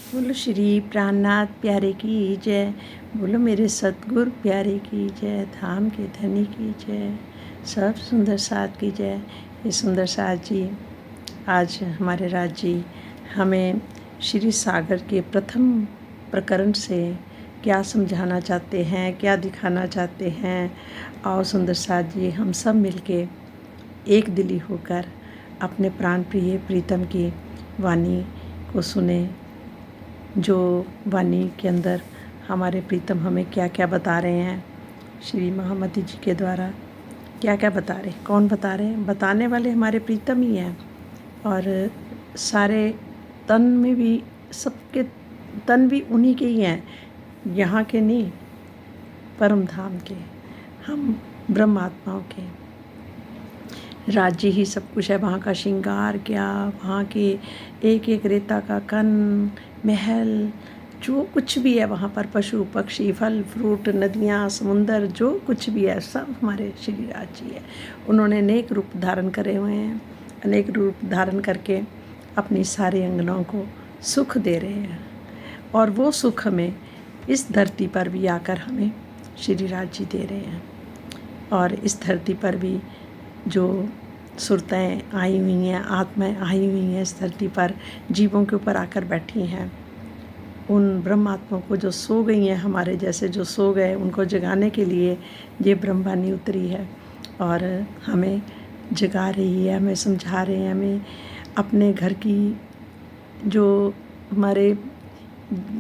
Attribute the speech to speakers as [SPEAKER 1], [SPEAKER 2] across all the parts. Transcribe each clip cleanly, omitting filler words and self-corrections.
[SPEAKER 1] बोलो श्री प्राणनाथ प्यारे की जय। बोलो मेरे सतगुरु प्यारे की जय। धाम के धनी की जय। सब सुंदर साथ की जय। ये सुंदर साथ जी आज हमारे राज जी हमें श्री सागर के प्रथम प्रकरण से क्या समझाना चाहते हैं, क्या दिखाना चाहते हैं। आओ सुंदर साथ जी हम सब मिलके एक दिली होकर अपने प्राण प्रिय प्रीतम की वाणी को सुने, जो वाणी के अंदर हमारे प्रीतम हमें क्या क्या बता रहे हैं। श्री महामती जी के द्वारा क्या क्या बता रहे, कौन बता रहे हैं? बताने वाले हमारे प्रीतम ही हैं। और सारे तन में भी, सबके तन भी उन्हीं के ही हैं, यहाँ के नहीं, परम धाम के, हम ब्रह्म आत्माओं के। राज्य ही सब कुछ है, वहाँ का श्रृंगार क्या, वहाँ के एक एक रेता का कण, महल, जो कुछ भी है वहाँ पर, पशु पक्षी, फल फ्रूट, नदियाँ, समुंदर, जो कुछ भी है सब हमारे श्री राज जी है। उन्होंने अनेक रूप धारण करे हुए हैं, अनेक रूप धारण करके अपनी सारे अंगनों को सुख दे रहे हैं। और वो सुख हमें इस धरती पर भी आकर हमें श्री राज जी दे रहे हैं। और इस धरती पर भी जो सुरताएँ आई हुई हैं, आत्माएँ आई हुई हैं इस धरती पर, जीवों के ऊपर आकर बैठी हैं, उन ब्रह्मात्माओं को जो सो गई हैं, हमारे जैसे जो सो गए, उनको जगाने के लिए ये ब्रह्मवाणी उतरी है और हमें जगा रही है, हमें समझा रहे हैं, हमें अपने घर की जो हमारे,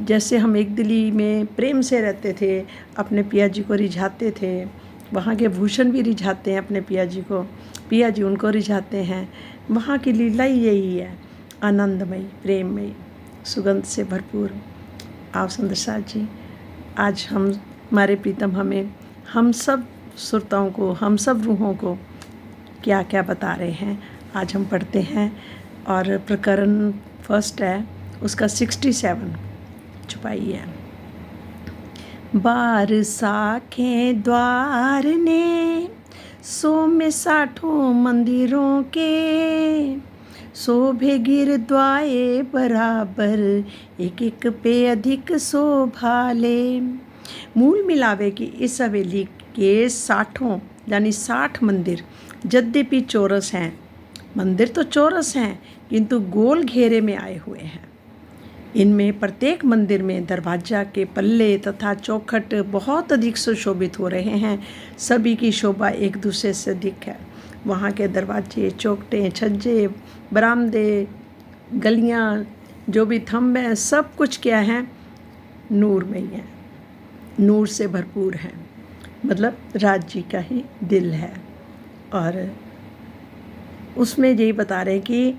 [SPEAKER 1] जैसे हम एक दिली में प्रेम से रहते थे, अपने पिया जी को रिझाते थे, वहाँ के भूषण भी रिझाते हैं अपने पिया जी को, पिया जी उनको रिझाते हैं। वहाँ की लीला ही यही है, आनंदमयी, प्रेममयी, सुगंध से भरपूर। आओ सुंदर साथ जी आज हमारे प्रीतम हमें, हम सब सुरताओं को, हम सब रूहों को क्या क्या बता रहे हैं, आज हम पढ़ते हैं। और प्रकरण फर्स्ट है, उसका 67 छुपाई है। बार साखें द्वार ने, सौम्य 60 मंदिरों के, शोभे गिर द्वाए बराबर, एक एक पे अधिक शोभाले। मूल मिलावे की इस हवेली के 60 यानी 60 मंदिर यद्यपि चौरस हैं, मंदिर तो चौरस हैं किंतु गोल घेरे में आए हुए हैं। इनमें प्रत्येक मंदिर में दरवाजा के पल्ले तथा चौखट बहुत अधिक सुशोभित हो रहे हैं। सभी की शोभा एक दूसरे से अधिक है। वहाँ के दरवाजे, चौखटें, छज्जे, बरामदे, गलियाँ, जो भी थंब हैं, सब कुछ क्या है, नूर में ही है, नूर से भरपूर है, मतलब राज जी का ही दिल है। और उसमें यही बता रहे हैं कि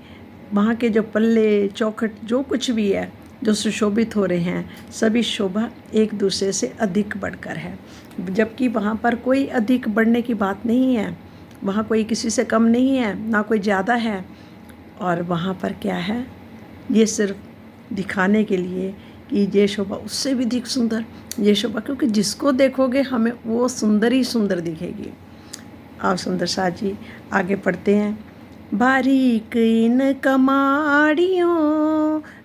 [SPEAKER 1] वहाँ के जो पल्ले, चौखट, जो कुछ भी है, जो सुशोभित हो रहे हैं, सभी शोभा एक दूसरे से अधिक बढ़कर है। जबकि वहाँ पर कोई अधिक बढ़ने की बात नहीं है, वहाँ कोई किसी से कम नहीं है, ना कोई ज़्यादा है। और वहाँ पर क्या है, ये सिर्फ दिखाने के लिए कि ये शोभा उससे भी अधिक सुंदर, ये शोभा, क्योंकि जिसको देखोगे हमें वो सुंदर ही सुंदर दिखेगी। आप सुंदर साथ जी आगे पढ़ते हैं। बारीक इन कमाड़ियों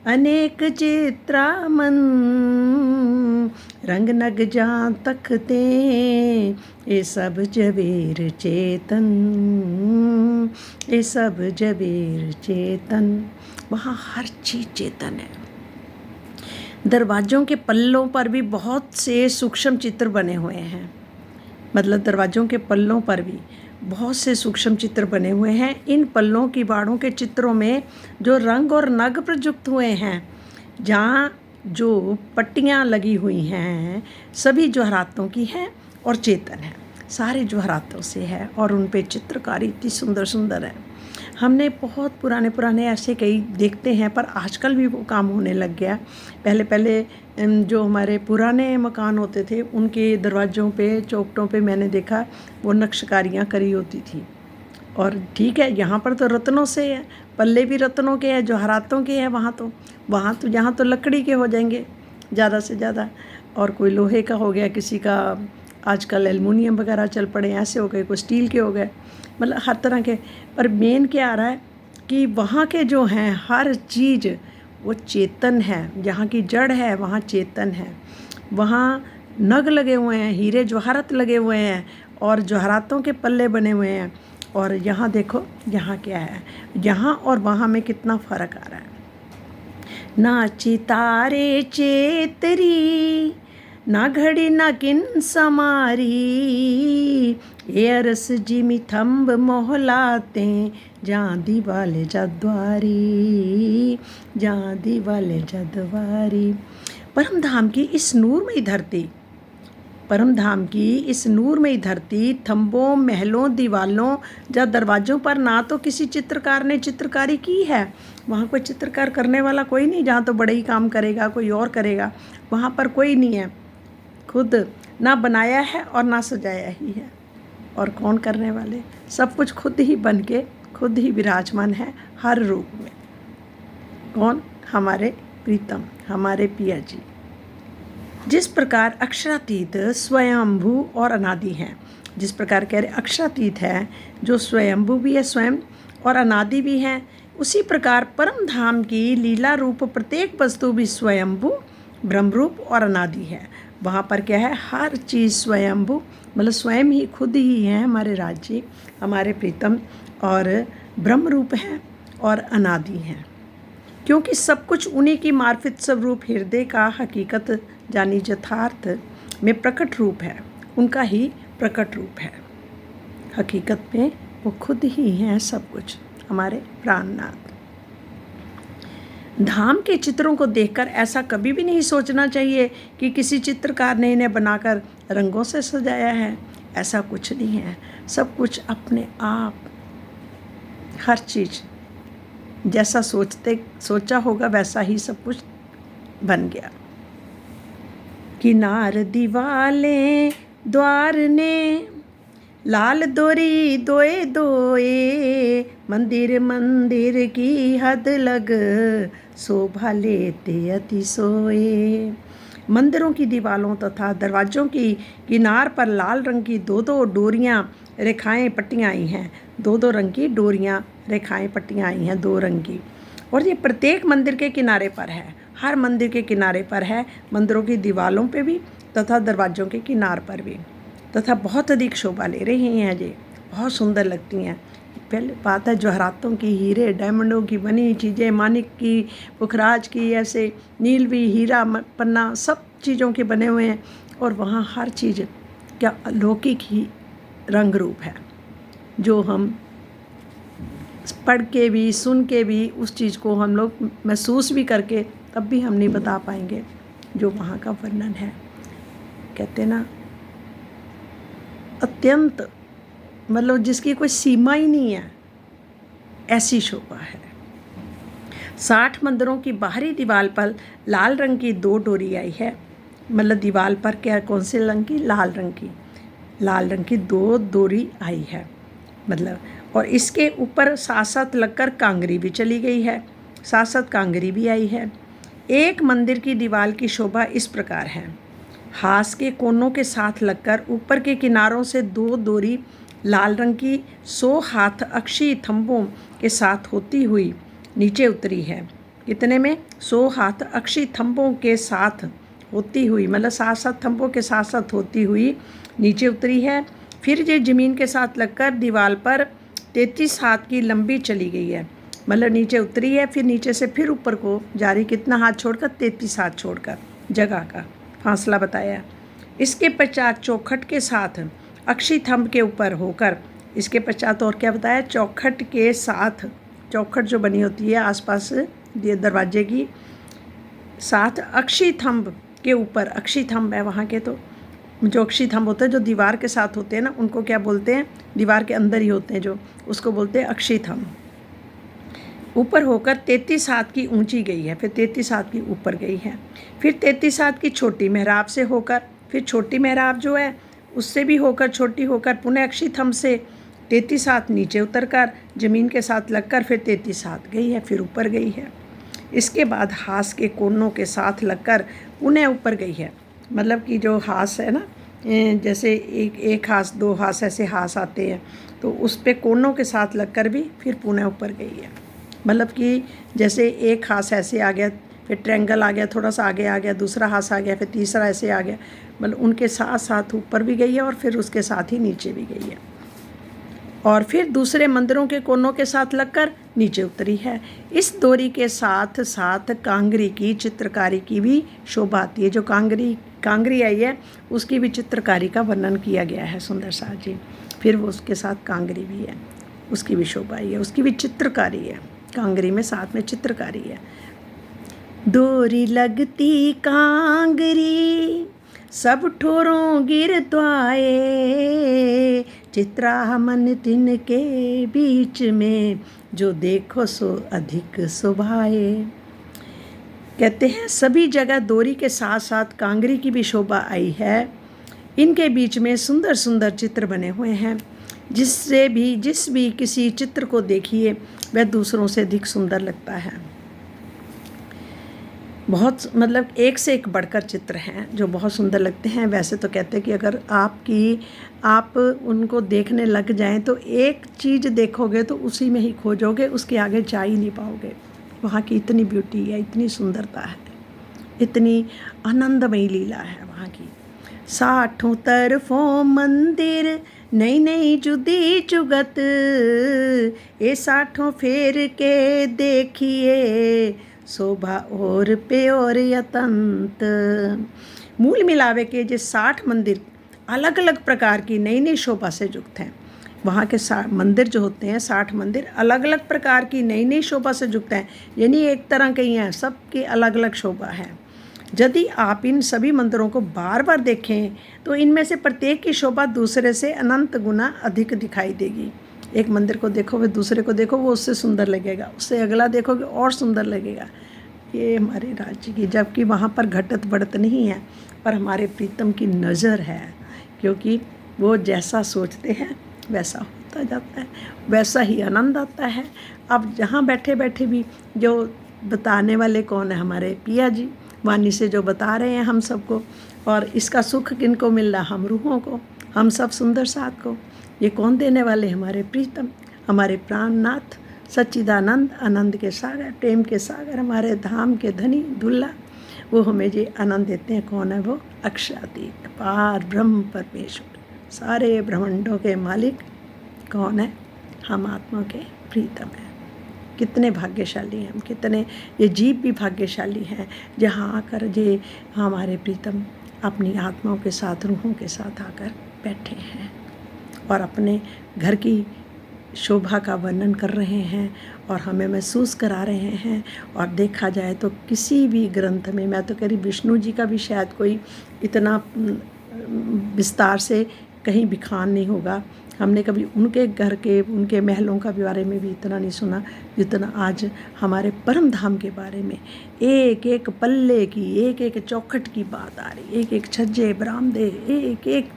[SPEAKER 1] अनेक चित्रामन, रंग नग जा तकते, ये सब जबेर चेतन, ये सब जबेर चेतन। वहाँ हर चीज़ चेतन है। दरवाज़ों के पल्लों पर भी बहुत से सूक्ष्म चित्र बने हुए हैं, मतलब दरवाज़ों के पल्लों पर भी बहुत से सूक्ष्म चित्र बने हुए हैं। इन पल्लों की बाड़ों के चित्रों में जो रंग और नग प्रयुक्त हुए हैं, जहाँ जो पट्टियाँ लगी हुई हैं, सभी जवाहरातों की हैं और चेतन है, सारे जवाहरातों से है। और उन पे चित्रकारी इतनी सुंदर सुंदर है। हमने बहुत पुराने ऐसे कई देखते हैं, पर आजकल भी वो काम होने लग गया। पहले जो हमारे पुराने मकान होते थे, उनके दरवाज़ों पे, चौखटों पे मैंने देखा वो नक्शकारियाँ करी होती थी। और ठीक है, यहाँ पर तो रत्नों से है, पल्ले भी रत्नों के हैं, जवाहरातों के हैं। यहाँ तो लकड़ी के हो जाएंगे ज़्यादा से ज़्यादा, और कोई लोहे का हो गया, किसी का आजकल एल्युमिनियम वगैरह चल पड़े, ऐसे हो गए, कोई स्टील के हो गए, मतलब हर तरह के। पर मेन क्या आ रहा है कि वहाँ के जो हैं हर चीज़ वो चेतन है। जहाँ की जड़ है वहाँ चेतन है, वहाँ नग लगे हुए हैं, हीरे जवाहरात लगे हुए हैं और जवाहरातों के पल्ले बने हुए हैं। और यहाँ देखो, यहाँ क्या है, यहाँ और वहाँ में कितना फ़र्क आ रहा है। नाची तारे चेतरी, ना घड़ी ना किन समारी, ये अरस जिमी थंब मोहलाते, जहाँ दीवाले जद्वारी, जहाँ दीवाले जद्वारी। परम धाम की इस नूरमयी धरती, परम धाम की इस नूरमयी धरती, थंबों, महलों, दीवालों या दरवाज़ों पर ना तो किसी चित्रकार ने चित्रकारी की है। वहाँ कोई चित्रकार करने वाला कोई नहीं, जहाँ तो बड़े ही काम करेगा कोई और करेगा, वहाँ पर कोई नहीं है। खुद ना बनाया है और ना सजाया ही है। और कौन करने वाले, सब कुछ खुद ही बन के खुद ही विराजमान है हर रूप में। कौन? हमारे प्रीतम, हमारे पिया जी। जिस प्रकार अक्षरातीत, स्वयंभू और अनादि हैं, जिस प्रकार कह रहे अक्षरातीत है, जो स्वयंभू भी है स्वयं और अनादि भी हैं, उसी प्रकार परम धाम की लीला रूप प्रत्येक वस्तु भी स्वयंभू, ब्रह्मरूप और अनादि है। वहाँ पर क्या है, हर चीज़ स्वयंभू, मतलब स्वयं ही खुद ही है हमारे राज्य, हमारे प्रीतम, और ब्रह्म रूप हैं और अनादि हैं। क्योंकि सब कुछ उन्हीं की मार्फत स्वरूप हृदय का हकीकत जानी यथार्थ में प्रकट रूप है, उनका ही प्रकट रूप है। हकीकत में वो खुद ही हैं सब कुछ, हमारे प्राणनाथ। धाम के चित्रों को देखकर ऐसा कभी भी नहीं सोचना चाहिए कि किसी चित्रकार ने इन्हें बनाकर रंगों से सजाया है। ऐसा कुछ नहीं है, सब कुछ अपने आप, हर चीज़ जैसा सोचा होगा वैसा ही सब कुछ बन गया। किनार दीवालें द्वार ने, लाल दोरी दोए दोए, मंदिर मंदिर की हद लग, शोभा लेते अति सोए। मंदिरों की दीवालों तथा दरवाज़ों की किनार पर लाल रंग की दो दो डोरियाँ रेखाएं पट्टियाँ आई हैं, दो दो रंग की डोरियाँ रेखाएं पट्टियाँ आई हैं, दो रंग की। और ये प्रत्येक मंदिर के किनारे पर है, हर मंदिर के किनारे पर है, मंदिरों की दीवालों पे भी तथा दरवाज़ों के किनार पर भी, तथा बहुत अधिक शोभा ले रही हैं। ये बहुत सुंदर लगती हैं। पहले बात है जवाहरातों की, हीरे डायमंडों की बनी चीज़ें, मानिक की, पुखराज की, ऐसे नीलवी, हीरा, पन्ना, सब चीज़ों के बने हुए हैं। और वहाँ हर चीज़ क्या अलौकिक ही रंग रूप है, जो हम पढ़ के भी सुन के भी उस चीज़ को हम लोग महसूस भी करके तब भी हम नहीं बता पाएंगे जो वहाँ का वर्णन है। कहते ना अत्यंत, मतलब जिसकी कोई सीमा ही नहीं है, ऐसी शोभा है। 60 मंदिरों की बाहरी दीवार पर लाल रंग की दो डोरी आई है, मतलब दीवार पर क्या, कौन से रंग की, लाल रंग की, लाल रंग की दो डोरी आई है मतलब। और इसके ऊपर साथ साथ लगकर कांगरी भी चली गई है, साथ साथ कांगरी भी आई है। एक मंदिर की दीवार की शोभा इस प्रकार है, हास के कोनों के साथ लगकर ऊपर के किनारों से दो डोरी लाल रंग की 100 हाथ अक्षी थंबों के साथ होती हुई नीचे उतरी है। इतने में 100 हाथ अक्षी थंबों के साथ होती हुई, मतलब साथ साथ थंबों के साथ साथ होती हुई नीचे उतरी है। फिर ये ज़मीन के साथ लगकर दीवार पर 33 हाथ की लंबी चली गई है, मतलब नीचे उतरी है, फिर नीचे से फिर ऊपर को जारी, कितना हाथ छोड़कर, 33 हाथ छोड़कर, जगह का फासला बताया। इसके पश्चात चौखट के साथ अक्षी थंब के ऊपर होकर, इसके पश्चात और क्या बताया, चौखट के साथ, चौखट जो बनी होती है आसपास दरवाजे की, साथ अक्षी थंब के ऊपर, अक्षी थंब है वहाँ के, तो जो अक्षी थंब होते हैं जो दीवार के साथ होते हैं ना, उनको क्या बोलते हैं, दीवार के अंदर ही होते हैं जो, उसको बोलते हैं अक्षी थंब। ऊपर होकर 33 हाथ की ऊंची गई है, फिर 33 हाथ की ऊपर गई है। फिर 33 हाथ की छोटी मेहराब से होकर, फिर छोटी मेहराब जो है उससे भी होकर, छोटी होकर पुनः अक्षी थंब से 33 हाथ नीचे उतरकर ज़मीन के साथ लगकर फिर 33 हाथ गई है, फिर ऊपर गई है। इसके बाद हास के कोनों के साथ लगकर पुनः ऊपर गई है, मतलब कि जो हास है ना, जैसे एक हास, दो हास, ऐसे हास आते हैं, तो उस पे कोनों के साथ लगकर भी फिर पुनः ऊपर गई है। मतलब कि जैसे एक हाथ ऐसे आ गया, फिर ट्रायंगल आ गया, थोड़ा सा आगे आ गया, दूसरा हाथ आ गया, फिर तीसरा ऐसे आ गया, मतलब उनके साथ साथ ऊपर भी गई है और फिर उसके साथ ही नीचे भी गई है, और फिर दूसरे मंदिरों के कोनों के साथ लगकर नीचे उतरी है। इस डोरी के साथ साथ कांगरी की चित्रकारी की भी शोभा आती है। जो कांगरी आई है उसकी भी चित्रकारी का वर्णन किया गया है सुंदर साथ जी। फिर वो उसके साथ कांगरी भी है, उसकी भी शोभा आई है, उसकी भी चित्रकारी है, कांगरी में साथ में चित्रकारी है। डोरी लगती कांगरी सब ठोरों गिर द्वाए, चित्रा मन तिनके बीच में जो देखो सो अधिक शोभाए। कहते हैं सभी जगह डोरी के साथ साथ कांगरी की भी शोभा आई है। इनके बीच में सुंदर सुंदर चित्र बने हुए हैं, जिस भी किसी चित्र को देखिए वह दूसरों से अधिक सुंदर लगता है। बहुत मतलब एक से एक बढ़कर चित्र हैं जो बहुत सुंदर लगते हैं। वैसे तो कहते हैं कि अगर आप उनको देखने लग जाएं तो एक चीज़ देखोगे तो उसी में ही खोजोगे, उसके आगे जा ही नहीं पाओगे। वहाँ की इतनी ब्यूटी है, इतनी सुंदरता है, इतनी आनंदमयी लीला है वहाँ की। 60 तरफों मंदिर नई नई जुदी जुगत, ये 60 फेर के देखिए शोभा और पे और यतंत। मूल मिलावे के जो 60 मंदिर अलग अलग प्रकार की नई नई शोभा से युक्त हैं। वहाँ के मंदिर जो होते हैं 60 मंदिर अलग अलग प्रकार की नई नई शोभा से युक्त हैं, यानी एक तरह के ही हैं, सबकी अलग अलग शोभा है। यदि आप इन सभी मंदिरों को बार बार देखें तो इनमें से प्रत्येक की शोभा दूसरे से अनंत गुना अधिक दिखाई देगी। एक मंदिर को देखो वे दूसरे को देखो वो उससे सुंदर लगेगा, उससे अगला देखोगे और सुंदर लगेगा। ये हमारे राज्य की, जबकि वहाँ पर घटत बढ़त नहीं है, पर हमारे प्रीतम की नज़र है, क्योंकि वो जैसा सोचते हैं वैसा होता जाता है, वैसा ही आनंद आता है। अब जहाँ बैठे बैठे भी जो बताने वाले कौन है, हमारे पिया जी वाणी से जो बता रहे हैं हम सबको, और इसका सुख किनको मिल रहा, हम रूहों को, हम सब सुंदर साथ को। ये कौन देने वाले, हमारे प्रीतम, हमारे प्राणनाथ सच्चिदानंद आनंद के सागर, प्रेम के सागर, हमारे धाम के धनी दुल्ला, वो हमें ये आनंद देते हैं। कौन है वो? अक्षरातीत पार ब्रह्म परमेश्वर, सारे ब्रह्मांडों के मालिक कौन है? हम आत्मा के प्रीतम हैं। कितने भाग्यशाली हैं हम, कितने ये जीव भी भाग्यशाली हैं जहाँ आकर ये हमारे प्रीतम अपनी आत्माओं के साथ, रूहों के साथ आकर बैठे हैं और अपने घर की शोभा का वर्णन कर रहे हैं और हमें महसूस करा रहे हैं। और देखा जाए तो किसी भी ग्रंथ में, मैं तो कह रही विष्णु जी का भी शायद कोई इतना विस्तार से कहीं बिखान नहीं होगा। हमने कभी उनके घर के, उनके महलों का बारे में भी इतना नहीं सुना जितना आज हमारे परम धाम के बारे में एक एक पल्ले की, एक एक चौखट की बात आ रही, एक एक छज्जे बरामदे, एक एक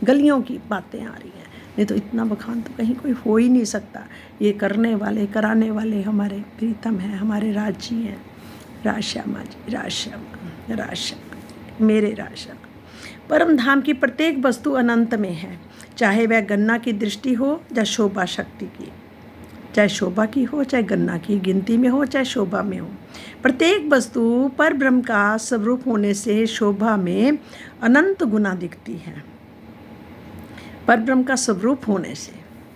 [SPEAKER 1] गलियों की बातें आ रही हैं। नहीं तो इतना बखान तो कहीं कोई हो ही नहीं सकता। ये करने वाले, कराने वाले हमारे प्रीतम हैं, हमारे राजी हैं। राजश्यामा जी, राजश्यामा, राजश्यामा, मेरे राजश्यामा। परम धाम की प्रत्येक वस्तु अनंत में है, चाहे वह गन्ना की दृष्टि हो या शोभा शक्ति की, चाहे शोभा की हो चाहे गन्ना की गिनती में हो चाहे शोभा में हो। प्रत्येक वस्तु पर ब्रह्म का स्वरूप होने से शोभा में अनंत गुना दिखती है। पर ब्रह्म का स्वरूप होने से,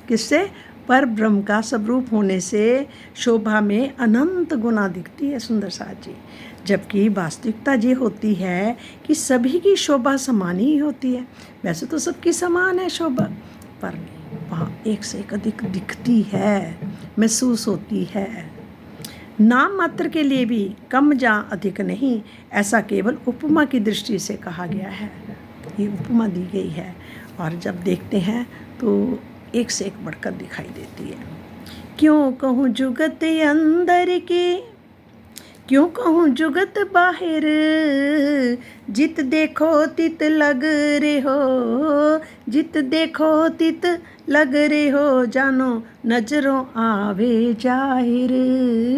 [SPEAKER 1] किससे? पर ब्रह्म का स्वरूप होने से शोभा में अनंत गुना दिखती है सुंदर साथ जी। जबकि वास्तविकता ये होती है कि सभी की शोभा समान ही होती है। वैसे तो सबकी समान है शोभा, पर नहीं, वहाँ एक से एक अधिक दिखती है, महसूस होती है। नाम मात्र के लिए भी कम या अधिक नहीं, ऐसा केवल उपमा की दृष्टि से कहा गया है। ये उपमा दी गई है और जब देखते हैं तो एक से एक बढ़कर दिखाई देती है। क्यों कहूँ जुगत अंदर की, क्यों कहूँ जुगत बाहर, जित देखो तित लग रे हो, जित देखो तित लग रे हो, जानो नजरों आवे जाहिर,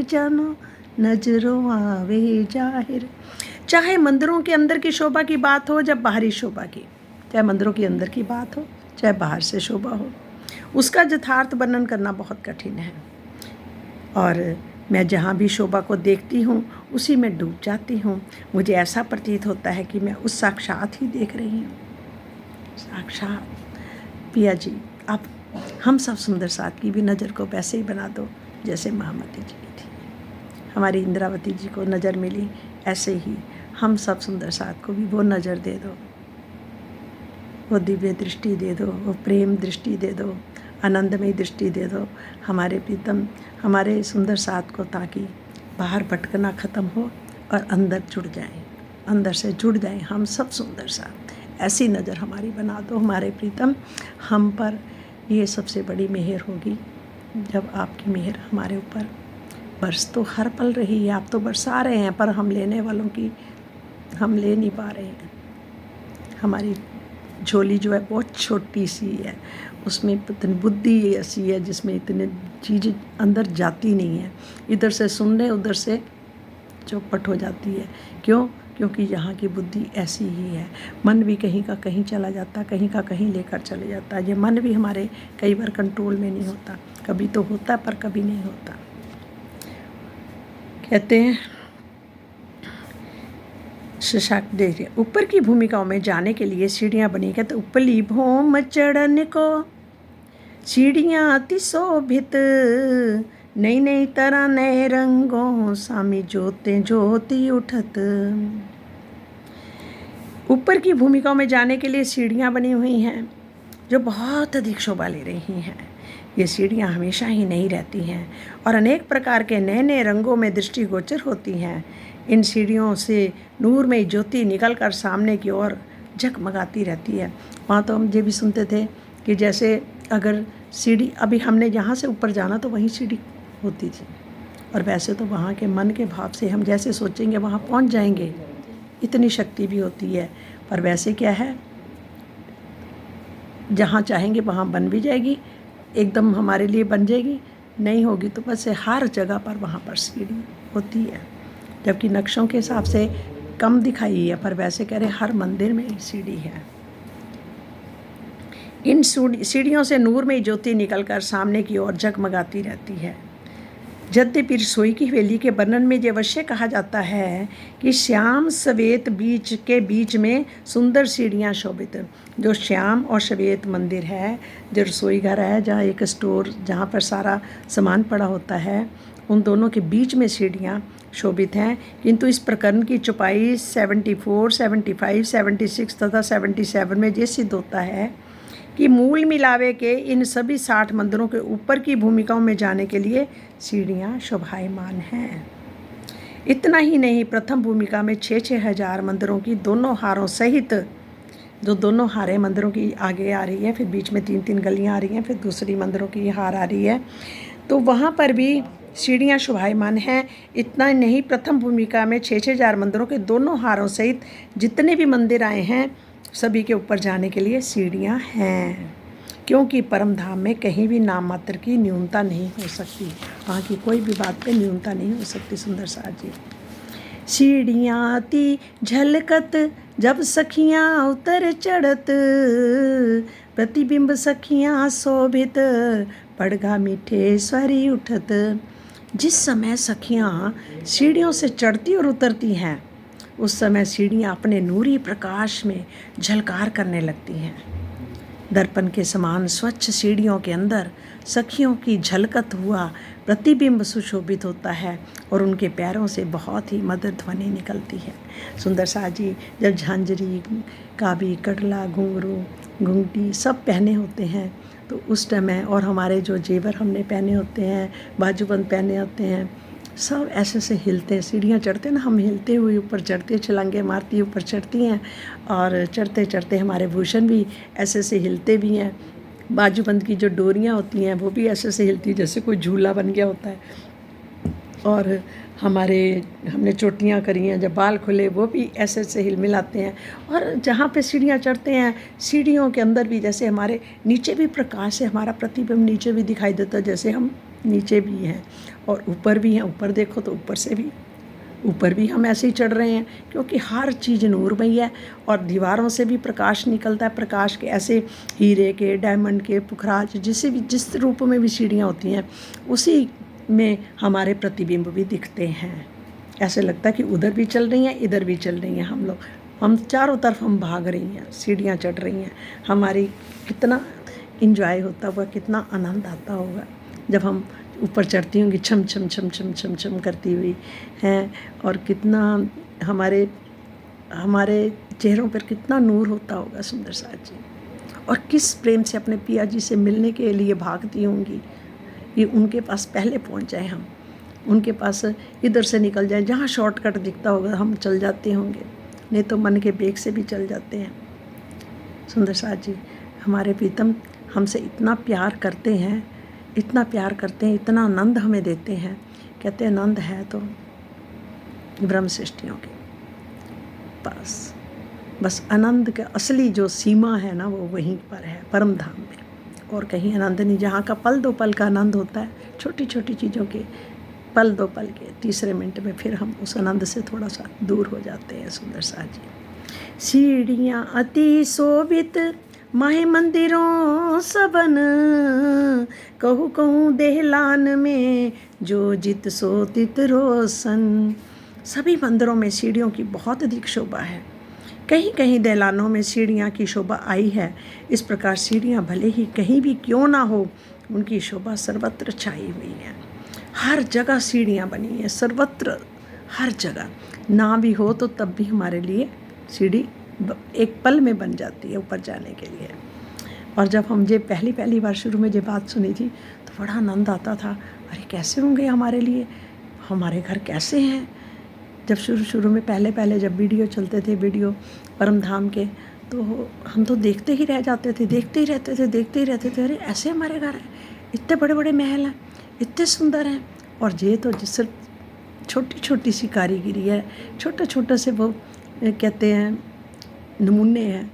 [SPEAKER 1] जानो नजरों आवे जाहिर। चाहे मंदिरों के अंदर की शोभा की बात हो या बाहरी शोभा की, चाहे मंदिरों के अंदर की बात हो चाहे बाहर से शोभा हो, उसका यथार्थ वर्णन करना बहुत कठिन है। और मैं जहाँ भी शोभा को देखती हूँ उसी में डूब जाती हूँ। मुझे ऐसा प्रतीत होता है कि मैं उस साक्षात ही देख रही हूँ। साक्षात पिया जी, आप हम सब सुंदर साथ की भी नज़र को वैसे ही बना दो जैसे महामती जी की थी। हमारी इंद्रावती जी को नज़र मिली, ऐसे ही हम सब सुंदर साथ को भी वो नज़र दे दो, वो दिव्य दृष्टि दे दो, वो प्रेम दृष्टि दे दो, आनंदमय दृष्टि दे दो हमारे प्रीतम, हमारे सुंदर साथ को, ताकि बाहर भटकना ख़त्म हो और अंदर जुड़ जाएं, अंदर से जुड़ जाएं हम सब सुंदर साथ। ऐसी नज़र हमारी बना दो हमारे प्रीतम। हम पर ये सबसे बड़ी मेहर होगी जब आपकी मेहर हमारे ऊपर बरस तो हर पल रही है। आप तो बरसा रहे हैं, पर हम लेने वालों की हम ले नहीं पा रहे हैं। हमारी झोली जो है बहुत छोटी सी है, उसमें इतनी बुद्धि ऐसी है जिसमें इतने चीज़ें अंदर जाती नहीं है। इधर से सुनने उधर से चौपट हो जाती है। क्यों? क्योंकि यहाँ की बुद्धि ऐसी ही है। मन भी कहीं का कहीं चला जाता, कहीं का कहीं लेकर चले जाता है। ये मन भी हमारे कई बार कंट्रोल में नहीं होता, कभी तो होता पर कभी नहीं होता। कहते हैं शशांक देखिए, ऊपर की भूमिकाओं में जाने के लिए सीढ़ियाँ बनी। कहते उपली भौम चढ़न को सीढ़ियाँ अति शोभित, नई नई तरह नए रंगों सामी ज्योति ज्योति उठत। ऊपर की भूमिकाओं में जाने के लिए सीढ़ियाँ बनी हुई हैं जो बहुत अधिक शोभा ले रही हैं। ये सीढ़ियाँ हमेशा ही नहीं रहती हैं और अनेक प्रकार के नए नए रंगों में दृष्टिगोचर होती हैं। इन सीढ़ियों से नूर में ज्योति निकलकर सामने की ओर झकमगाती रहती है। वहाँ तो हम ये भी सुनते थे कि जैसे अगर सीढ़ी, अभी हमने यहाँ से ऊपर जाना तो वहीं सीढ़ी होती थी, और वैसे तो वहाँ के मन के भाव से हम जैसे सोचेंगे वहाँ पहुँच जाएंगे, इतनी शक्ति भी होती है। पर वैसे क्या है, जहाँ चाहेंगे वहाँ बन भी जाएगी, एकदम हमारे लिए बन जाएगी, नहीं होगी तो बस हर जगह पर वहाँ पर सीढ़ी होती है। जबकि नक्शों के हिसाब से कम दिखाई है, पर वैसे कह रहे हर मंदिर में सीढ़ी है। इन सीढ़ियों से नूर में ज्योति निकलकर सामने की ओर जगमगाती रहती है। यद्यपि रसोई की हवेली के वर्णन में ये अवश्य कहा जाता है कि श्याम श्वेत बीच में सुंदर सीढ़ियाँ शोभित। जो श्याम और श्वेत मंदिर है, जो रसोई घर है, जहाँ एक स्टोर, जहाँ पर सारा सामान पड़ा होता है, उन दोनों के बीच में सीढ़ियाँ शोभित हैं। किंतु इस प्रकरण की चौपाई 74, 75, 76 तथा 77 में ये सिद्ध होता है कि मूल मिलावे के इन सभी 60 मंदिरों के ऊपर की भूमिकाओं में जाने के लिए सीढ़ियाँ शोभायमान हैं। इतना ही नहीं, प्रथम भूमिका में 6-6 हज़ार मंदिरों की दोनों हारों सहित, जो दोनों हारें मंदिरों की आगे आ रही है, फिर बीच में 3-3 गलियाँ आ रही हैं, फिर दूसरी मंदिरों की हार आ रही है, तो वहाँ पर भी सीढ़ियाँ शोभायमान हैं। इतना नहीं, प्रथम भूमिका में 6-6 हज़ार मंदिरों के दोनों हारों सहित जितने भी मंदिर आए हैं, सभी के ऊपर जाने के लिए सीढ़ियाँ हैं। क्योंकि परम धाम में कहीं भी नाम मात्र की न्यूनता नहीं हो सकती, वहाँ की कोई भी बात पे न्यूनता नहीं हो सकती। सुंदर साथ जी, सीढ़ियाँ ती झलकत जब सखियाँ उतर चढ़त, प्रतिबिंब सखियाँ शोभित पड़गा मीठे स्वरी उठत। जिस समय सखियाँ सीढ़ियों से चढ़ती और उतरती हैं, उस समय सीढ़ियाँ अपने नूरी प्रकाश में झलकार करने लगती हैं। दर्पण के समान स्वच्छ सीढ़ियों के अंदर सखियों की झलकत हुआ प्रतिबिंब सुशोभित होता है और उनके पैरों से बहुत ही मधुर ध्वनि निकलती है। सुंदर साथ जी जब झांझरी, काबी, कटला, घुंघरू, घुंघटी सब पहने होते हैं तो उस टाइम में, और हमारे जो जेवर हमने पहने होते हैं, बाजूबंद पहने होते हैं, सब ऐसे से हिलते हैं। सीढ़ियाँ चढ़ते ना, हम हिलते हुए ऊपर चढ़ते, छलांगे मारती ऊपर चढ़ती हैं, और चढ़ते चढ़ते हमारे भूषण भी ऐसे से हिलते भी हैं। बाजूबंद की जो डोरियाँ होती हैं वो भी ऐसे से हिलती हैं जैसे कोई झूला बन गया होता है। और हमने चोटियाँ करी हैं, जब बाल खुले वो भी ऐसे से हिलमिलाते हैं। और जहाँ पे सीढ़ियाँ चढ़ते हैं, सीढ़ियों के अंदर भी जैसे हमारे नीचे भी प्रकाश है, हमारा प्रतिबिंब नीचे भी दिखाई देता है, जैसे हम नीचे भी हैं और ऊपर भी हैं। ऊपर देखो तो ऊपर से भी, ऊपर भी हम ऐसे ही चढ़ रहे हैं, क्योंकि हर चीज़ नूरमयी है और दीवारों से भी प्रकाश निकलता है। प्रकाश के ऐसे हीरे के, डायमंड के, पुखराज, जिस रूप में भी सीढ़ियाँ होती हैं, उसी में हमारे प्रतिबिंब भी दिखते हैं। ऐसे लगता है कि उधर भी चल रही हैं, इधर भी चल रही हैं हम चारों तरफ हम भाग रही हैं, सीढ़ियाँ चढ़ रही हैं। हमारी कितना इंजॉय होता होगा, कितना आनंद आता होगा जब हम ऊपर चढ़ती होंगी छम छम छम छम छम छम करती हुई हैं, और कितना हमारे हमारे चेहरों पर कितना नूर होता होगा सुंदर साज जी, और किस प्रेम से अपने पिया जी से मिलने के लिए भागती होंगी कि उनके पास पहले पहुंच जाए, हम उनके पास इधर से निकल जाए, जहाँ शॉर्टकट दिखता होगा हम चल जाते होंगे, नहीं तो मन के बेग से भी चल जाते हैं। सुंदर साज जी हमारे प्रीतम हमसे इतना प्यार करते हैं, इतना प्यार करते हैं, इतना आनंद हमें देते हैं। कहते हैं आनंद है तो ब्रह्म सृष्टियों के पास, बस आनंद का असली जो सीमा है ना वो वहीं पर है, परम धाम में, और कहीं आनंद नहीं। जहाँ का पल दो पल का आनंद होता है, छोटी छोटी चीज़ों के पल दो पल के, तीसरे मिनट में फिर हम उस आनंद से थोड़ा सा दूर हो जाते हैं। सुंदर साज जी सीढ़ियाँ अति शोभित माहे मंदिरों सबन, कहूँ कहूँ देहलान में जो जित सो तित रोशन। सभी मंदिरों में सीढ़ियों की बहुत अधिक शोभा है, कहीं कहीं दहलानों में सीढ़ियाँ की शोभा आई है। इस प्रकार सीढ़ियाँ भले ही कहीं भी क्यों ना हो, उनकी शोभा सर्वत्र छाई हुई है। हर जगह सीढ़ियाँ बनी हैं, सर्वत्र हर जगह, ना भी हो तो तब भी हमारे लिए सीढ़ी एक पल में बन जाती है ऊपर जाने के लिए। और जब हम ये पहली बार शुरू में ये बात सुनी थी तो बड़ा आनंद आता था, अरे कैसे होंगे हमारे लिए, हमारे घर कैसे हैं। जब शुरू में पहले जब वीडियो चलते थे, वीडियो परम धाम के, तो हम तो देखते ही रह जाते थे, देखते ही रहते थे, अरे ऐसे हमारे घर हैं, इतने बड़े बड़े महल हैं, इतने सुंदर हैं। और ये तो सिर्फ छोटी छोटी सी कारीगिरी है, छोटे से वो कहते हैं नमूने हैं,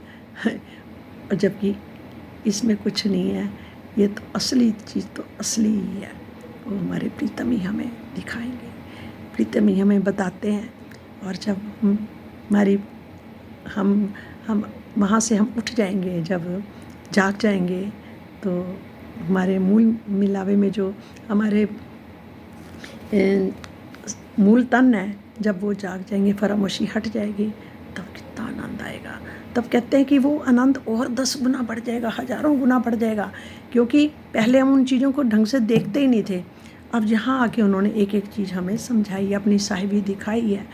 [SPEAKER 1] और जबकि इसमें कुछ नहीं है। ये तो असली चीज़ तो असली ही है, वो हमारे प्रीतम ही हमें दिखाएंगे, प्रीतम ही हमें बताते हैं। और जब हम वहाँ से हम उठ जाएंगे, जब जाग जाएंगे, तो हमारे मूल मिलावे में जो हमारे मूल तन है, जब वो जाग जाएंगे, फरामोशी हट जाएगी, तब कितना आनंद आएगा। तब कहते हैं कि वो आनंद और 10 गुना बढ़ जाएगा, हज़ारों गुना बढ़ जाएगा, क्योंकि पहले हम उन चीज़ों को ढंग से देखते ही नहीं थे। अब यहाँ आके उन्होंने एक एक चीज़ हमें समझाई, अपनी साहिबी दिखाई है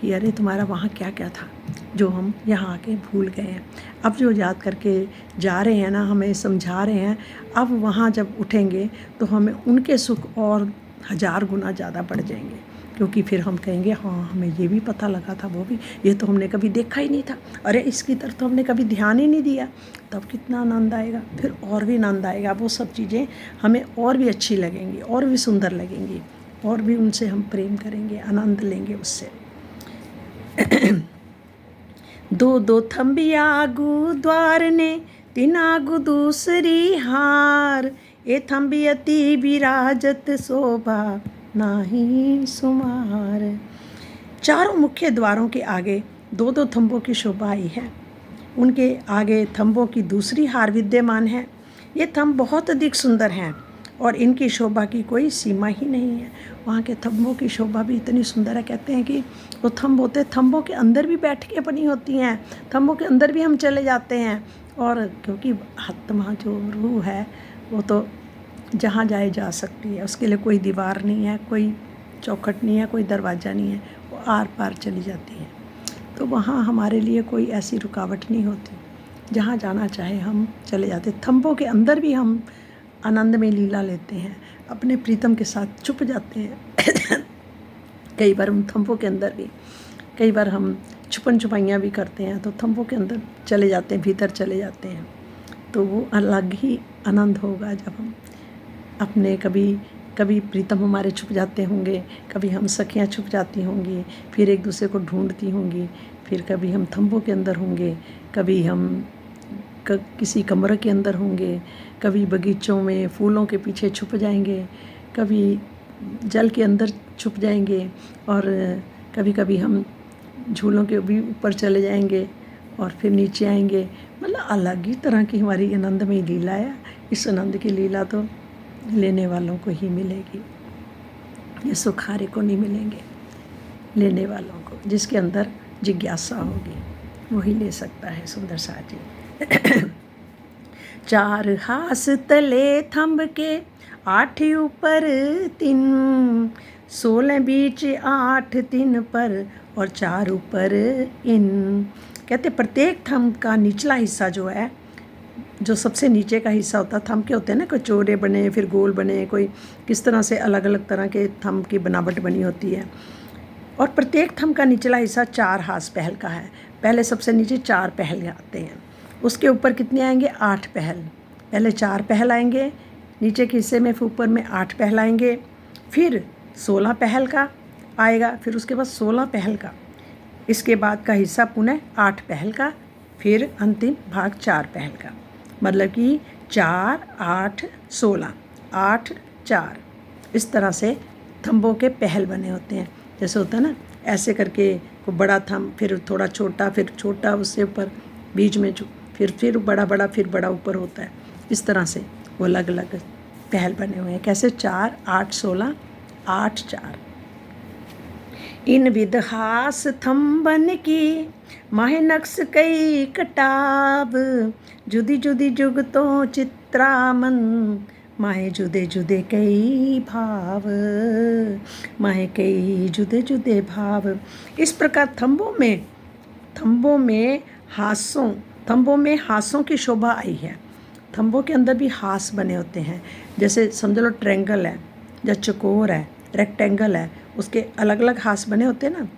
[SPEAKER 1] कि अरे तुम्हारा वहाँ क्या क्या था जो हम यहाँ आके भूल गए हैं। अब जो याद करके जा रहे हैं ना, हमें समझा रहे हैं, अब वहाँ जब उठेंगे तो हमें उनके सुख और 1000 गुना ज़्यादा बढ़ जाएंगे, क्योंकि फिर हम कहेंगे हाँ हमें ये भी पता लगा था, वो भी, ये तो हमने कभी देखा ही नहीं था, अरे इसकी तरफ तो हमने कभी ध्यान ही नहीं दिया। तब कितना आनंद आएगा, फिर और भी आनंद आएगा। वो सब चीज़ें हमें और भी अच्छी लगेंगी, और भी सुंदर लगेंगी, और भी उनसे हम प्रेम करेंगे, आनंद लेंगे उससे। दो थंबिया आगू द्वार ने, तीन आगू दूसरी हार, ए थंबी अति विराजत शोभा नाही सुमार। चारों मुख्य द्वारों के आगे 2 थंबों की शोभा आई है। उनके आगे थंबों की दूसरी हार विद्यमान है। ये थंब बहुत अधिक सुंदर हैं और इनकी शोभा की कोई सीमा ही नहीं है। वहाँ के थंबों की शोभा भी इतनी सुंदर है, कहते हैं कि वो थंब होते, थंबों के अंदर भी बैठकें बनी होती हैं, थंबों के अंदर भी हम चले जाते हैं। और क्योंकि आत्मा जो रूह है वो तो जहाँ जाए जा सकती है, उसके लिए कोई दीवार नहीं है, कोई चौखट नहीं है, कोई दरवाज़ा नहीं है, वो आर पार चली जाती है। तो वहाँ हमारे लिए कोई ऐसी रुकावट नहीं होती, जहाँ जाना चाहे हम चले जाते। थंबों के अंदर भी हम आनंद में लीला लेते हैं, अपने प्रीतम के साथ छुप जाते हैं। कई बार हम थंबों के अंदर भी, कई बार हम छुपन छुपाइयाँ भी करते हैं, तो थंबों के अंदर चले जाते हैं, भीतर चले जाते हैं। तो वो अलग ही आनंद होगा जब हम अपने कभी प्रीतम हमारे छुप जाते होंगे, कभी हम सखियाँ छुप जाती होंगी, फिर एक दूसरे को ढूंढती होंगी, फिर कभी हम थंबों के अंदर होंगे, कभी हम किसी कमरे के अंदर होंगे, कभी बगीचों में फूलों के पीछे छुप जाएंगे, कभी जल के अंदर छुप जाएंगे, और कभी कभी हम झूलों के भी ऊपर चले जाएंगे और फिर नीचे आएंगे। मतलब अलग ही तरह की हमारी आनंदमयी लीला है। इस आनंद की लीला तो लेने वालों को ही मिलेगी। ये सुखारे को नहीं मिलेंगे। लेने वालों को, जिसके अंदर जिज्ञासा होगी, वही ले सकता है। सुंदर साथ जी। चार हास तले थंब के 8 ऊपर 3, 16 बीच 8 3 पर और 4 ऊपर इन। कहते प्रत्येक थंब का निचला हिस्सा जो है, जो सबसे नीचे का हिस्सा होता है, थंब के होते हैं ना, कोई चौड़े बने फिर गोल बने, कोई किस तरह से अलग अलग तरह के थंब की बनावट बनी होती है। और प्रत्येक थंब का निचला हिस्सा 4 हाथ पहल का है। पहले सबसे नीचे 4 पहल आते हैं, उसके ऊपर कितने आएंगे? 8 पहल। पहले 4 पहल आएंगे नीचे के हिस्से में, फिर ऊपर में 8 पहल आएंगे, फिर 16 पहल का आएगा, फिर उसके बाद 16 पहल का, इसके बाद का हिस्सा पुनः 8 पहल का, फिर अंतिम भाग 4 पहल का। मतलब कि 4 8 16, 8 4, इस तरह से थंबों के पहल बने होते हैं। जैसे होता है ना, ऐसे करके को बड़ा थंब, फिर थोड़ा छोटा, फिर छोटा, उससे ऊपर बीच में फिर बड़ा बड़ा, फिर बड़ा ऊपर होता है। इस तरह से वो अलग अलग पहल बने हुए हैं। कैसे? 4 8 16 8 4। इन विदहास थंबन की माहे नक्श कई कटाब, जुदी जुदी जुगतों चित्रामन, माहे जुदे जुदे कई भाव, माहे कई जुदे जुदे भाव। इस प्रकार थंबों में हासों की शोभा आई है। थंबों के अंदर भी हास बने होते हैं। जैसे समझ लो ट्रायंगल है या चकोर है, रेक्टेंगल है, उसके अलग अलग हास बने होते हैं ना,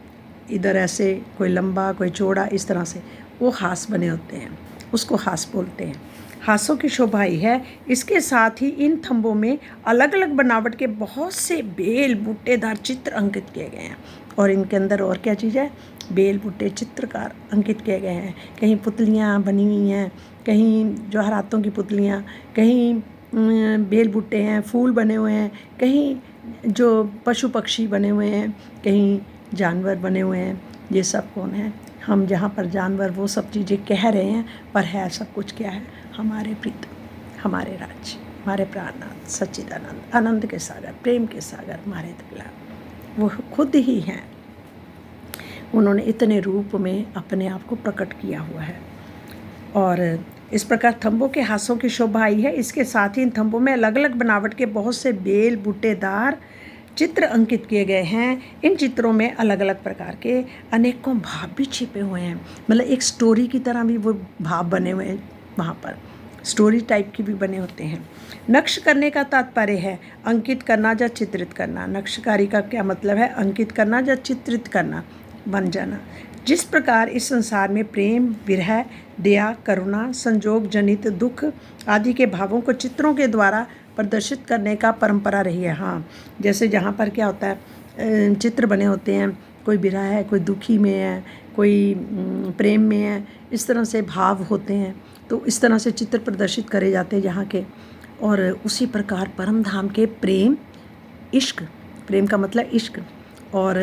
[SPEAKER 1] इधर ऐसे, कोई लंबा कोई चौड़ा, इस तरह से वो हास बने होते हैं, उसको हास बोलते हैं। हासों की शोभा आई है। इसके साथ ही इन थंबों में अलग अलग बनावट के बहुत से बेल बूटेदार चित्र अंकित किए गए हैं। और इनके अंदर और क्या चीज़ है? बेल बूटे चित्रकार अंकित किए गए हैं। कहीं पुतलियाँ बनी हुई हैं, कहीं जवाहरातों की पुतलियाँ, कहीं बेल बूटे हैं, फूल बने हुए हैं, कहीं जो पशु पक्षी बने हुए हैं, कहीं जानवर बने हुए हैं। ये सब कौन है? हम जहाँ पर जानवर वो सब चीज़ें कह रहे हैं, पर है सब कुछ क्या है? हमारे प्रीत, हमारे राज्य, हमारे प्राणनाथ सच्चिदानंद, आनंद के सागर, प्रेम के सागर, हमारे दिला, वो खुद ही हैं। उन्होंने इतने रूप में अपने आप को प्रकट किया हुआ है। और इस प्रकार थंबों के हासों की शोभा आई है। इसके साथ ही इन थंबों में अलग अलग बनावट के बहुत से बेल बूटेदार चित्र अंकित किए गए हैं। इन चित्रों में अलग अलग प्रकार के अनेकों भाव भी छिपे हुए हैं। मतलब एक स्टोरी की तरह भी वो भाव बने हुए हैं, वहाँ पर स्टोरी टाइप की भी बने होते हैं। नक्श करने का तात्पर्य है अंकित करना या चित्रित करना। नक्शकारी का क्या मतलब है? अंकित करना या चित्रित करना, बन जाना। जिस प्रकार इस संसार में प्रेम, विरह, दया, करुणा, संजोग जनित दुख आदि के भावों को चित्रों के द्वारा प्रदर्शित करने का परंपरा रही है। हाँ, जैसे जहाँ पर क्या होता है, चित्र बने होते हैं, कोई विरह है, कोई दुखी में है, कोई प्रेम में है, इस तरह से भाव होते हैं, तो इस तरह से चित्र प्रदर्शित करे जाते हैं यहाँ के। और उसी प्रकार परम धाम के प्रेम, इश्क, प्रेम का मतलब इश्क, और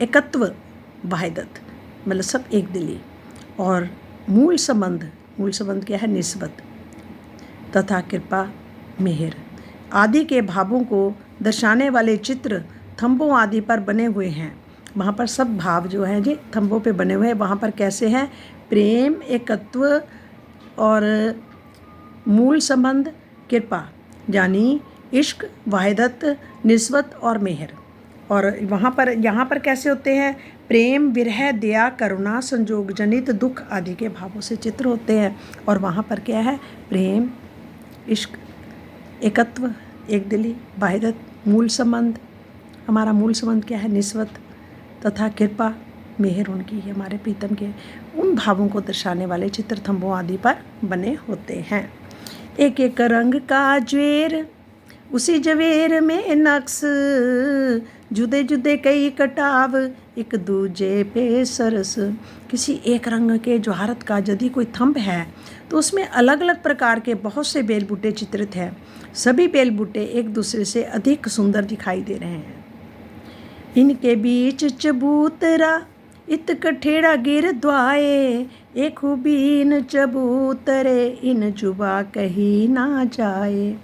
[SPEAKER 1] एकत्व, वाहिदत, मतलब सब एक दिली, और मूल संबंध क्या है? निस्बत, तथा कृपा, मेहर आदि के भावों को दर्शाने वाले चित्र थंबों आदि पर बने हुए हैं। वहाँ पर सब भाव जो हैं जी थंबों पे बने हुए हैं। वहाँ पर कैसे हैं? प्रेम, एकत्व और मूल संबंध, कृपा यानी इश्क, वाहिदत, निस्बत और मेहर। और यहाँ पर कैसे होते हैं? प्रेम, विरह, दया, करुणा, संजोग जनित दुख आदि के भावों से चित्र होते हैं। और वहाँ पर क्या है? प्रेम, इश्क, एकत्व, एक दिली, वाहिदत, मूल संबंध, हमारा मूल संबंध क्या है? निस्बत, तथा कृपा, मेहर उनकी, हमारे प्रीतम के, उन भावों को दर्शाने वाले चित्र थंबों आदि पर बने होते हैं। एक एक रंग का ज्वेर, उसी जवेर में नक्श, जुदे जुदे कई कटाव, एक दूजे पे सरस। किसी एक रंग के जवाहरत का यदि कोई थंब है तो उसमें अलग अलग प्रकार के बहुत से बेल बूटे चित्रित हैं। सभी बेल बूटे एक दूसरे से अधिक सुंदर दिखाई दे रहे हैं। इनके बीच चबूतरा इत कठेड़ा गिर द्वाए, एक खूबी इन चबूतरे इन जुबा कही ना जाए।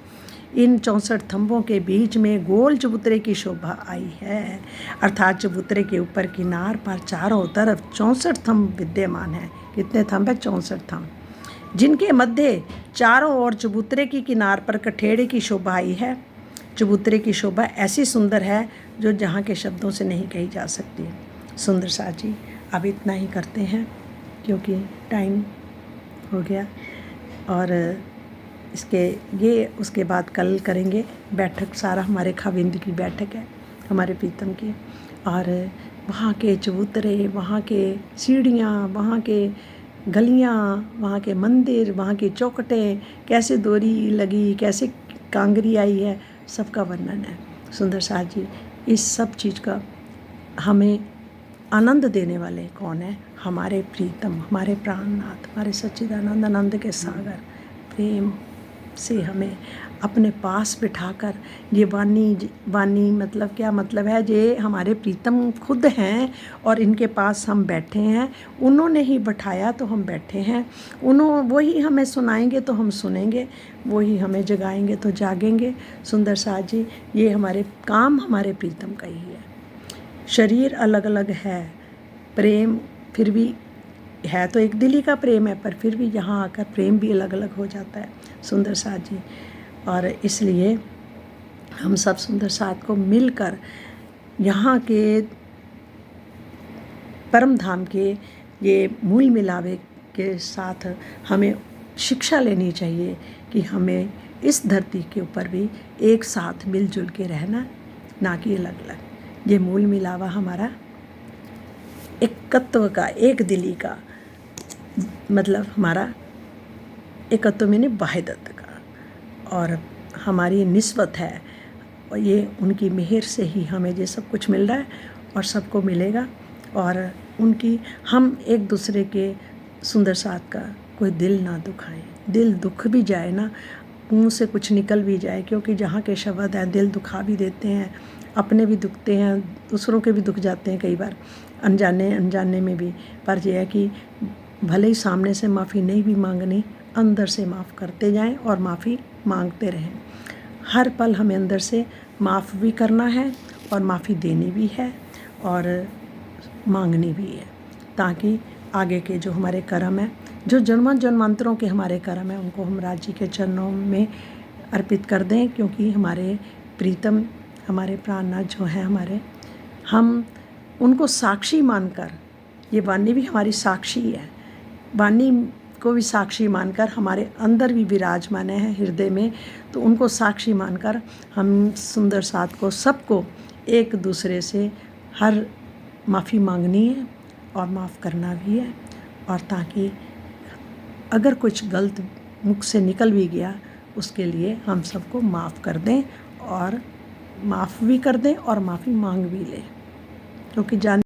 [SPEAKER 1] इन 64 थंबों के बीच में गोल चबूतरे की शोभा आई है, अर्थात चबूतरे के ऊपर किनार पर चारों तरफ 64 थंब विद्यमान हैं। कितने थंब है? 64 थंब, जिनके मध्य चारों ओर चबूतरे की किनार पर कठेड़े की शोभा आई है। चबूतरे की शोभा ऐसी सुंदर है जो जहाँ के शब्दों से नहीं कही जा सकती। सुंदर साथ जी, अब इतना ही करते हैं क्योंकि टाइम हो गया, और उसके बाद कल करेंगे बैठक। सारा हमारे खाविंद की बैठक है, हमारे प्रीतम की, और वहाँ के चबूतरे, वहाँ के सीढ़ियाँ, वहाँ के गलियाँ, वहाँ के मंदिर, वहाँ की चौखटें, कैसे डोरी लगी, कैसे कांगरी आई है, सबका वर्णन है। सुंदर साथ जी, इस सब चीज़ का हमें आनंद देने वाले कौन है? हमारे प्रीतम, हमारे प्राणनाथ, हमारे सच्चिदानंद आनंद के सागर प्रेम से हमें अपने पास बिठाकर, ये वाणी मतलब क्या मतलब है? ये हमारे प्रीतम खुद हैं और इनके पास हम बैठे हैं। उन्होंने ही बैठाया तो हम बैठे हैं, वही हमें सुनाएंगे तो हम सुनेंगे, वही हमें जगाएंगे तो जागेंगे। सुंदर साथ जी, ये हमारे काम हमारे प्रीतम का ही है। शरीर अलग अलग है, प्रेम फिर भी है तो एक दिली का प्रेम है, पर फिर भी यहाँ आकर प्रेम भी अलग अलग हो जाता है। सुंदर साथ जी, और इसलिए हम सब सुंदर साथ को मिलकर यहाँ के परम धाम के ये मूल मिलावे के साथ हमें शिक्षा लेनी चाहिए कि हमें इस धरती के ऊपर भी एक साथ मिलजुल के रहना, ना कि अलग अलग। ये मूल मिलावा हमारा एकत्व का, एक दिली का मतलब हमारा एकत्व में वाहिदत का, और हमारी निस्बत है, और ये उनकी मेहर से ही हमें ये सब कुछ मिल रहा है और सबको मिलेगा। और उनकी हम एक दूसरे के सुंदर साथ का कोई दिल ना दुखाएं। दिल दुख भी जाए ना, मुँह से कुछ निकल भी जाए, क्योंकि जहाँ के शब्द हैं दिल दुखा भी देते हैं, अपने भी दुखते हैं, दूसरों के भी दुख जाते हैं कई बार, अनजाने में भी। पर यह है कि भले ही सामने से माफ़ी नहीं भी मांगनी, अंदर से माफ़ करते जाएं और माफ़ी मांगते रहें। हर पल हमें अंदर से माफ़ भी करना है और माफ़ी देनी भी है और मांगनी भी है, ताकि आगे के जो हमारे कर्म हैं, जो जन्मांतरों के हमारे कर्म हैं, उनको हम राज जी के चरणों में अर्पित कर दें। क्योंकि हमारे प्रीतम, हमारे प्राणनाथ जो हैं हमारे, हम उनको साक्षी मानकर, ये वाणी भी हमारी साक्षी है, वाणी को भी साक्षी मानकर हमारे अंदर भी विराजमान है हृदय में, तो उनको साक्षी मानकर हम सुंदर साथ को, सबको एक दूसरे से हर माफ़ी मांगनी है और माफ़ करना भी है, और ताकि अगर कुछ गलत मुख से निकल भी गया, उसके लिए हम सबको माफ़ कर दें, और माफ़ भी कर दें और माफ़ी मांग भी लें, क्योंकि